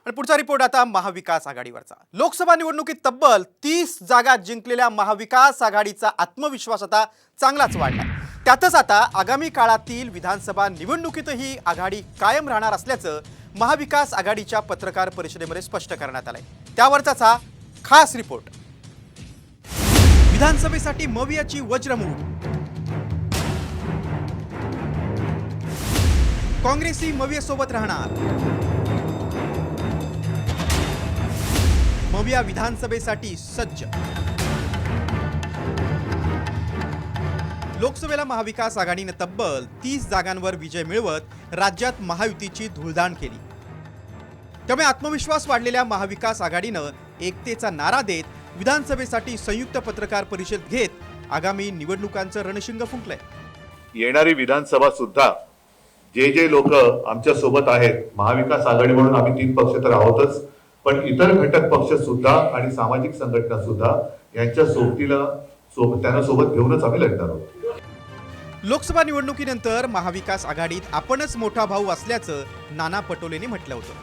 आणि पुढचा रिपोर्ट आता महाविकास आघाडीवरचा। लोकसभा निवडणुकीत तब्बल 30 जागा जिंकलेल्या महाविकास आघाडीचा आत्मविश्वास आता चांगलाच वाढला। त्यातच आता आगामी काळातील विधानसभा निवडणुकीतही आघाडी कायम राहणार असल्याचं महाविकास आघाडीच्या पत्रकार परिषदेमध्ये स्पष्ट करण्यात आलंय। त्यावरचाच हा खास रिपोर्ट। विधानसभेसाठी मवियाची वज्रमूठ। काँग्रेसही मवियासोबत राहणार। मविया विधानसभेसाठी सज्ज। लोकसभेला महाविकास आघाडीने तब्बल 30 जागांवर विजय मिळवत राज्यात महायुतीची धुळदाण केली। त्यामुळे आत्मविश्वास वाढलेल्या महाविकास आघाडीनं एकतेचा नारा देत विधानसभेसाठी संयुक्त पत्रकार परिषद घेत आगामी निवडणुकांचं रणशिंग फुंकलंय। येणारी विधानसभा सुद्धा जे लोक आमच्या सोबत आहेत, महाविकास आघाडी म्हणून आम्ही 3 पक्ष तर आहोतच, पण इतर घटक पक्ष सुद्धा आणि सामाजिक संघटना सुद्धा यांच्या त्यांना सोबत घेऊनच आम्ही लढणार आहोत। लोकसभा निवडणुकीनंतर महाविकास आघाडीत आपणच मोठा भाऊ असल्याचं नाना पटोलेंनी म्हटलं होतं।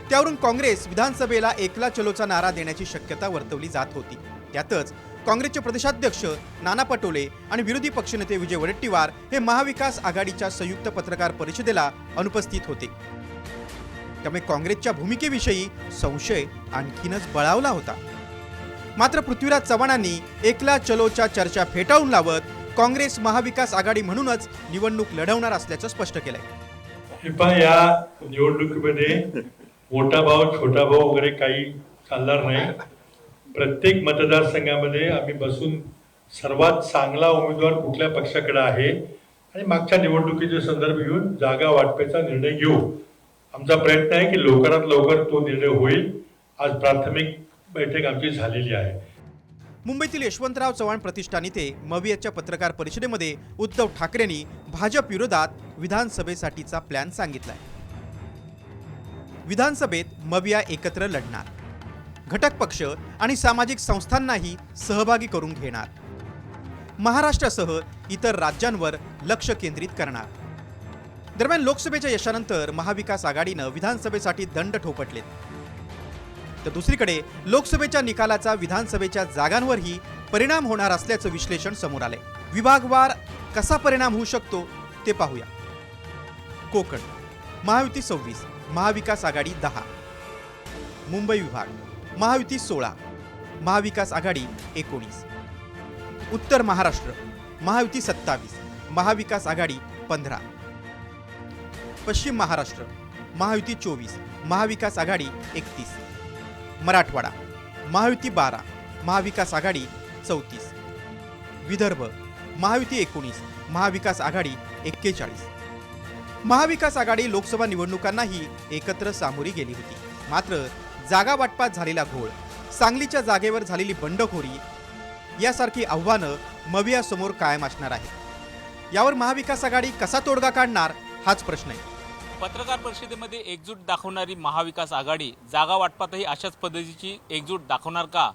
त्यावरून काँग्रेस विधानसभेला एकला चलोचा नारा देण्याची शक्यता वर्तवली जात होती। त्यातच काँग्रेसचे प्रदेशाध्यक्ष नाना पटोले आणि विरोधी पक्षनेते विजय वडेट्टीवार हे महाविकास आघाडीच्या संयुक्त पत्रकार परिषदेला अनुपस्थित होते। त्यामुळे काँग्रेसच्या भूमिकेविषयी संशय आणखीनच बळावला होता। मात्र पृथ्वीराज चव्हाणांनी एकला चलोच्या चर्चा फेटाळून लावत काँग्रेस महाविकास आघाडी म्हणूनच निवडणूक लढवणार असल्याचं स्पष्ट केलंय। या निवडणुकीमध्ये मोठा भाऊ छोटा भाऊ वगैरे काही चालणार नाही। प्रत्येक मतदारसंघामध्ये आम्ही बसून सर्वात चांगला उमेदवार कुठल्या पक्षाकडे आहे आणि मागच्या निवडणुकीचे संदर्भ घेऊन जागा वाटपाचा निर्णय घेऊ। आमचा प्रयत्न आहे की लवकरात लवकर तो निर्णय होईल। आज प्राथमिक बैठक आमची झालेली आहे। मुंबईतील यशवंतराव चव्हाण प्रतिष्ठान इथे मवियाच्या पत्रकार परिषदेमध्ये उद्धव ठाकरेंनी भाजप विरोधात विधानसभेसाठीचा प्लॅन सांगितलाय। विधानसभेत मविया एकत्र लढणार, घटक पक्ष आणि सामाजिक संस्थांनाही सहभागी करून घेणार, महाराष्ट्रासह इतर राज्यांवर लक्ष केंद्रित करणार। दरम्यान लोकसभेच्या यशानंतर महाविकास आघाडीनं विधानसभेसाठी दंड ठोपटलेत, तर दुसरीकडे लोकसभेच्या निकालाचा विधानसभेच्या जागांवरही परिणाम होणार असल्याचं विश्लेषण समोर आलंय। विभागवार कसा परिणाम होऊ शकतो ते पाहूया। कोकण महायुती 26, महाविकास आघाडी 10। मुंबई विभाग महायुती 16, महाविकास आघाडी 19। उत्तर महाराष्ट्र महायुती 27, महाविकास आघाडी 15। पश्चिम महाराष्ट्र महायुती 24, महाविकास आघाडी 31। मराठवाडा महायुती 12, महाविकास आघाडी 34। विदर्भ महायुती 19, महाविकास आघाडी 41। महाविकास आघाडी लोकसभा निवडणुकांनाही एकत्र सामोरी गेली होती। मात्र जागा वाटपात झालेला घोळ, सांगलीच्या जागेवर झालेली बंडखोरी यासारखी आव्हानं मवियासमोर कायम असणार आहे। यावर महाविकास आघाडी कसा तोडगा काढणार हाच प्रश्न आहे। पत्रकार परिषदेमध्ये एकजूट दाखवणारी महाविकास आघाडी जागा वाटपातही अशाच पद्धतीची एकजूट दाखवणार का,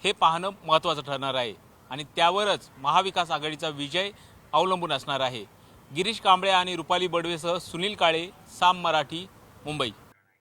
हे पाहणं महत्त्वाचं ठरणार आहे आणि त्यावरच महाविकास आघाडीचा विजय अवलंबून असणार आहे। गिरीश कांबळे आणि रुपाली बडवेसह सुनील काळे, साम मराठी, मुंबई।